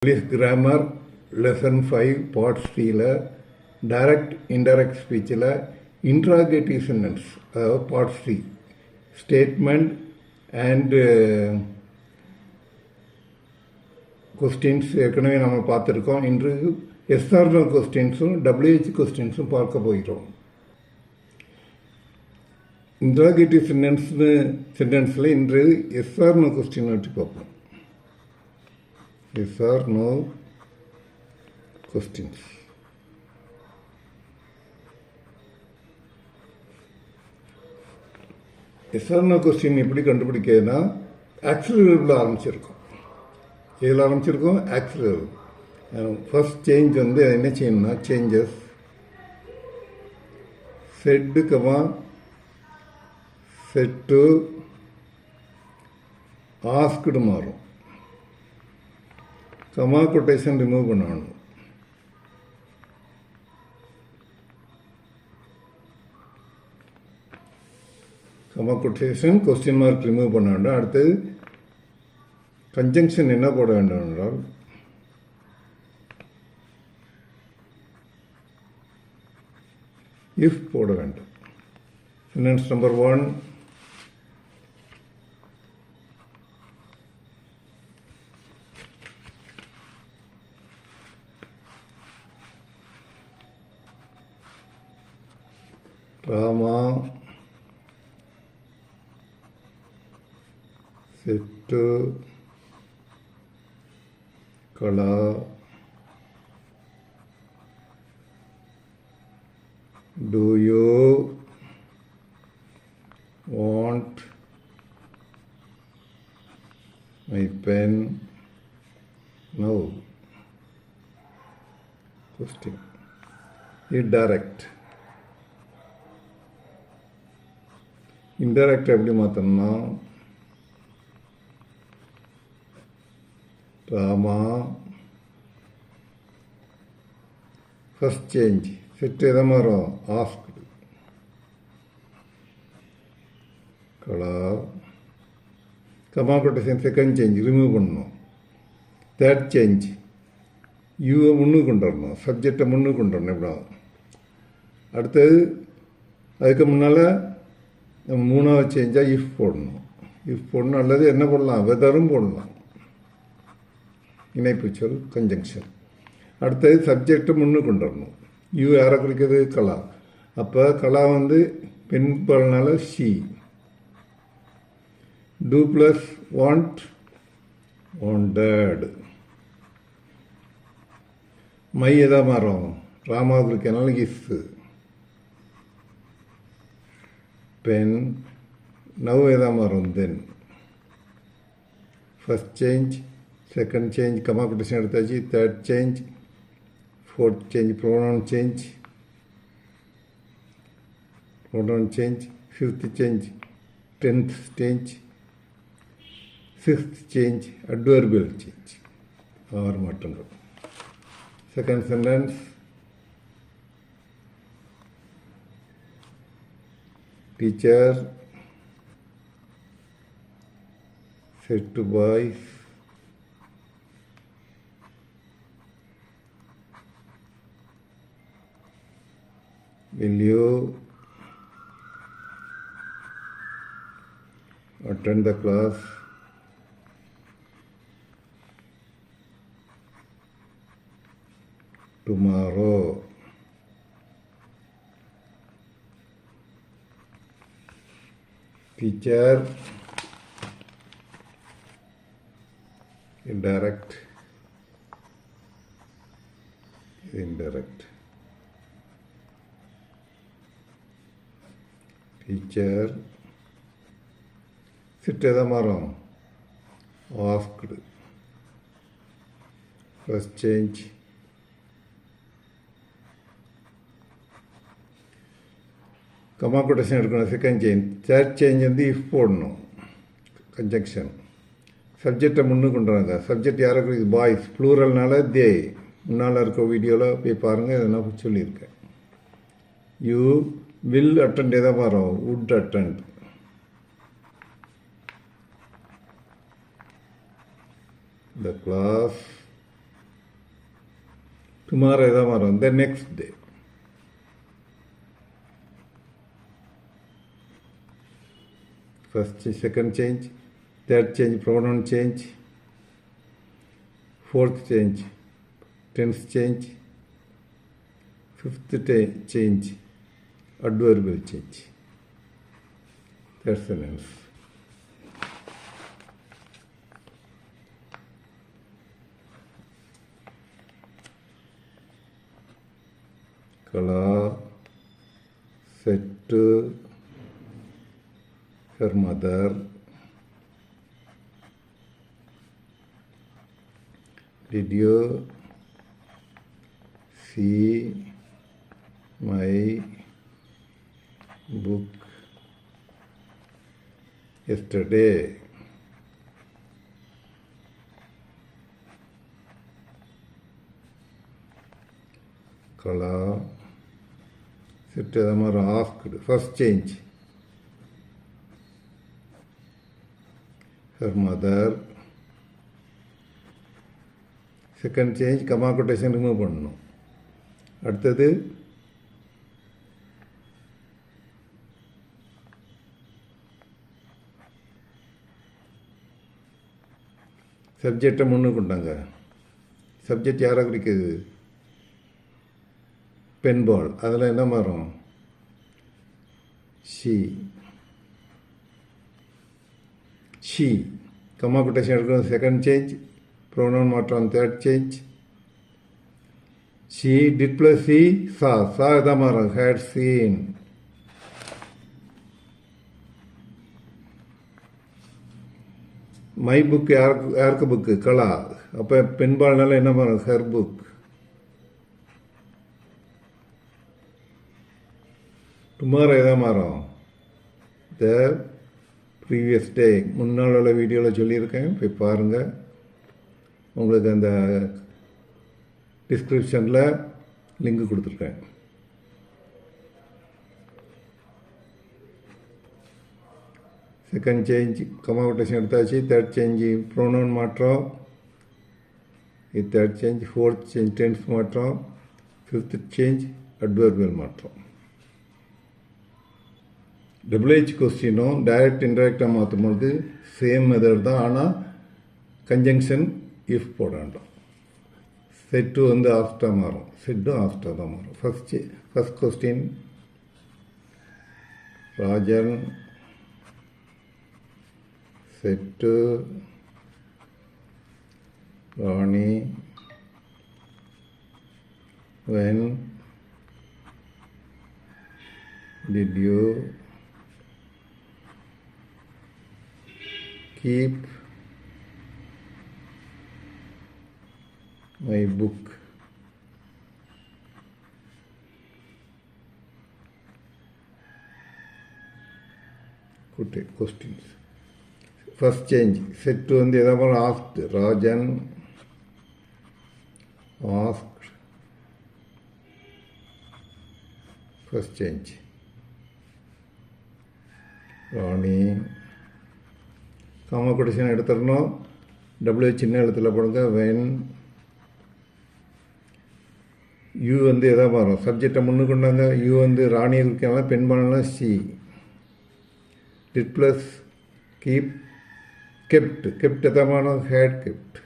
English grammar lesson 5 part 3 direct indirect speech interrogative sentence part 3 statement and questions ஏற்கனவே நம்ம பார்த்துருக்கோம். இன்று எஸ்ஆர்னோ கொஸ்டின்ஸும் WH கொஸ்டின்ஸும் பார்க்க போகிறோம். இன்ட்ராகேட்டிவ் சென்டென்ஸில் இன்று எஸ்ஆர்னோ கொஸ்டின் வச்சு பார்ப்போம். Yes or no questions. Yes or no question எப்படி கண்டுபிடிக்கிறதுனா ஆக்சிலரியில் ஆரம்பிச்சிருக்கோம். இதில் ஆரம்பிச்சிருக்கோம் ஆக்சிலரி. ஃபர்ஸ்ட் சேஞ்ச் வந்து என்ன செய்யணும்னா changes set comma set asked மாறும். கமா கொட்டேஷன் ரிமூவ் பண்ணணும். Comma quotation question mark remove பண்ண வேண்டும். அடுத்தது கன்ஜங்ஷன் என்ன போட வேண்டும் என்றால் இஃப் போட வேண்டும். Sentence number 1 Rama said to Kala, do you want my pen? No. Question. Indirect. Indirect எப்படி மாற்றணும்னா ராமா ஃபர்ஸ்ட் சேஞ்ச் செட் எதை மாறும் asked Kala comma quotation second change remove பண்ணணும். தேர்ட் சேஞ்ச் யூவை முன்னுக்கு கொண்டு வரணும். சப்ஜெக்டை முன்னுக்கு கொண்டு வரணும். எப்படா அடுத்தது அதுக்கு முன்னால் மூணாவது சேஞ்சாக இஃப் போடணும். இஃப் போடணும் அல்லது என்ன போடலாம் வெதரும் போடலாம். இணைப்பு சொல் கன்ஜங்ஷன். அடுத்தது சப்ஜெக்டை முன்னு கொண்டு வரணும். யூ யாரை குறிக்கிறது கலா. அப்போ கலா வந்து பெண் பால்னால she. Do plus want wanted. My எதா மாறும் ராமா குறிக்கனால இஃப். பென் நவ் எதா மாறும் then. First change second change comma quotation எடுத்தாச்சு. Third change fourth change pronoun change fifth change tenth change sixth change adverbial change. 6 மாற்றங்கள். Second sentence teacher said to boys, will you attend the class tomorrow? Teacher indirect teacher sit எதை மாறும் asked. first change கமா கொட்டேஷன் எடுக்கணும். Second change. Third change வந்து if போடணும் conjunction. சப்ஜெக்டை முன்னுக்கு கொண்டு வராங்க. சப்ஜெக்ட் யாரை குறிக்குது பாய்ஸ். ப்ளூரல்னால தே. முன்னால் இருக்க வீடியோவில் போய் பாருங்கள். இதை நான் சொல்லியிருக்கேன். யூ வில் அட்டெண்ட் எதை மாறும் would attend. the class tomorrow எதா மாறும் the next day. First, second change, third change, pronoun change, fourth change, tense change, fifth change, adverbial change. That's the tense. Kala said to her mother, did you see my book yesterday? Kala said to the mother, asked, first change. Her mother. Second change, comma quotation remove பண்ணணும். அடுத்தது சப்ஜெக்டை முன்னு கொண்டாங்க. Subject யாரை குறிக்குது? பெண்பால். அதில் என்ன மாறும்? she. Comma quotation எடுக்கணும். செகண்ட் சேஞ்ச், ப்ரோனவுன் மாற்றம் third change. she did plus see saw எதான் மாறும்? had seen. மை புக் யாருக்கு புக்கு? கலா. அப்போ பெண்பால்னால என்ன மாறும்? Her book. டுமாரோ எதான் மாறும்? The previous day. முன்னால் உள்ள வீடியோவில் சொல்லியிருக்கேன், போய் பாருங்கள். உங்களுக்கு அந்த டிஸ்கிரிப்ஷனில் லிங்க் கொடுத்துருக்கேன். செகண்ட் சேஞ்ச் கமா கொட்டேஷன் எடுத்தாச்சு. தேர்ட் சேஞ்சு ப்ரோனவுன் மாற்றம். இது third change. Fourth change tense மாற்றம். ஃபிஃப்த் சேஞ்ச் அட்வர்பியல் மாற்றம். டபுள்ஹெச் கொஸ்டினும் டைரக்ட் இன்டெரக்டாக மாற்றும் பொழுது சேம் மெத்தட் தான். ஆனால் கன்ஜங்ஷன் இஃப் போட வேண்டாம். செட்டு வந்து ஆஃப்டாக மாறும். செட்டும் ஆஃப்டாக தான் மாறும். First question, Rajan set Rani when did you keep my book? Good questions. First change, set to வந்து எதாவது asked. Rajan asked. First change. ராணி காமா கொட்டேஷன் எடுத்துடணும். டபுள்யூ சின்ன எழுத்தில் போடுங்க. வென் யூ வந்து எதாவது மாறும்? சப்ஜெக்டை முன்னு கொண்டாங்க. யூ வந்து ராணியை இருக்காங்க. பெண்பாலாம் she. Did plus keep kept. Kept எதாவது மாறும்? Had kept.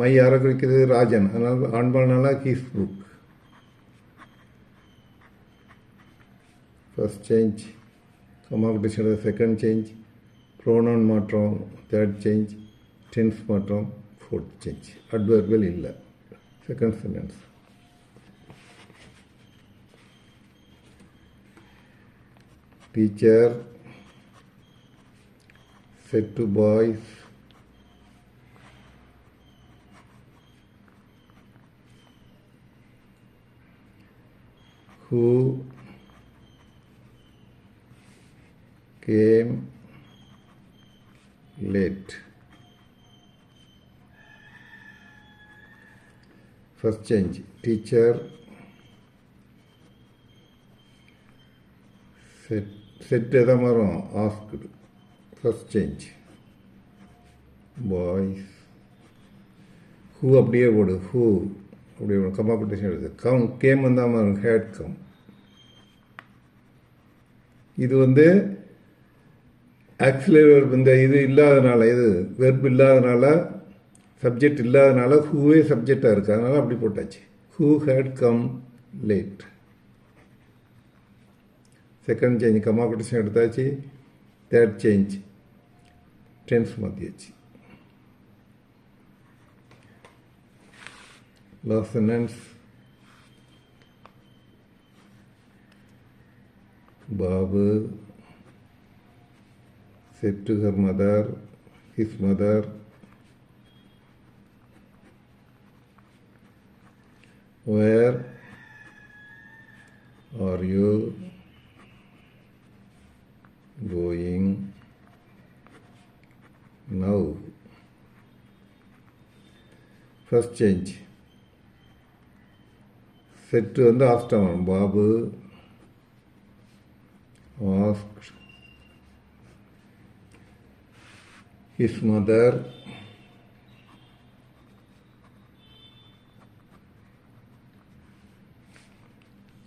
மை யாரை குறிக்கிறது? ராஜன். அதனால் ஆண்பால்னால his book. First change comma quotation. Second change pronoun மாற்றம். தேர்ட் சேஞ்ச் டென்ஸ் மாற்றம். ஃபோர்த் சேஞ்ச் அட்வர்பியல் இல்லை. Second sentence. Teacher said to boys, who came late. First change, teacher said எதா மாறும்? asked. First change, boys who அப்படியே போடு, who அப்படியே போடு, comma quotation எடுத்து. கம் கேம் வந்தாமல் ஹேட் கம். இது வந்து ஆக்சிலரி வெர்ப் இந்த இது இல்லாதனால, இது வெர்ப் இல்லாதனால, சப்ஜெக்ட் இல்லாதனால ஹூவே சப்ஜெக்டாக இருக்குது, அதனால் அப்படி போட்டாச்சு. Who had come late. Second change comma quotation எடுத்தாச்சு. தேர்ட் சேஞ்ச் டென்ஸ் மாற்றியாச்சு. Last sentence Babu said to her mother, his mother, where are you going now? First change. Said to வந்து asked அவன். Babu asked his mother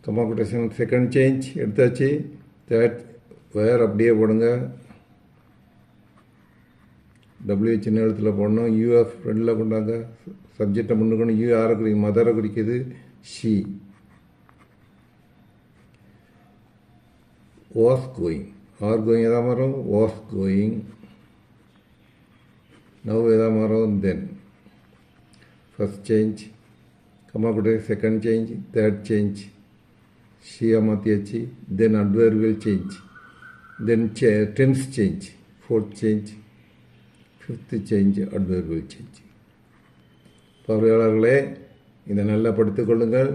comma quotation. Second change எடுத்தாச்சு. Third வேர் அப்படியே போடுங்க. W சின்ன எழுத்தில் போடணும். யூஎஃப் ஃப்ரெண்டில் கொண்டாங்க. சப்ஜெக்டை முன்னுக்கணும். யூ யாரை குறிக்கும்? மதரை குறிக்குது. She was going. Are going எதா மாறும்? Was going. நவ் எதா மாறும்? Then. First change comma quotation. Second change. Third change ஷீயா மாற்றியாச்சு. Then adverbial change. Then tense change. Fourth change. Fifth change adverbial change. பார்வையாளர்களே, இதை நல்லா படித்துக் கொள்ளுங்கள்.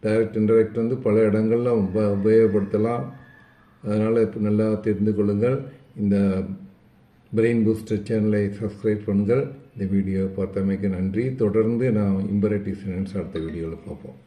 டைரக்ட் இன்டைரக்ட் வந்து பல இடங்களில் உபயோகப்படுத்தலாம். அதனால் இப்போ நல்லா தெரிந்து கொள்ளுங்கள். இந்த பிரெயின் பூஸ்டர் சேனலை சப்ஸ்கிரைப் பண்ணுங்கள். இந்த வீடியோ பார்த்தமைக்கு நன்றி. தொடர்ந்து நான் இம்பரேட்டிவ் சென்டென்ஸ் அடுத்த வீடியோவில் பார்ப்போம்.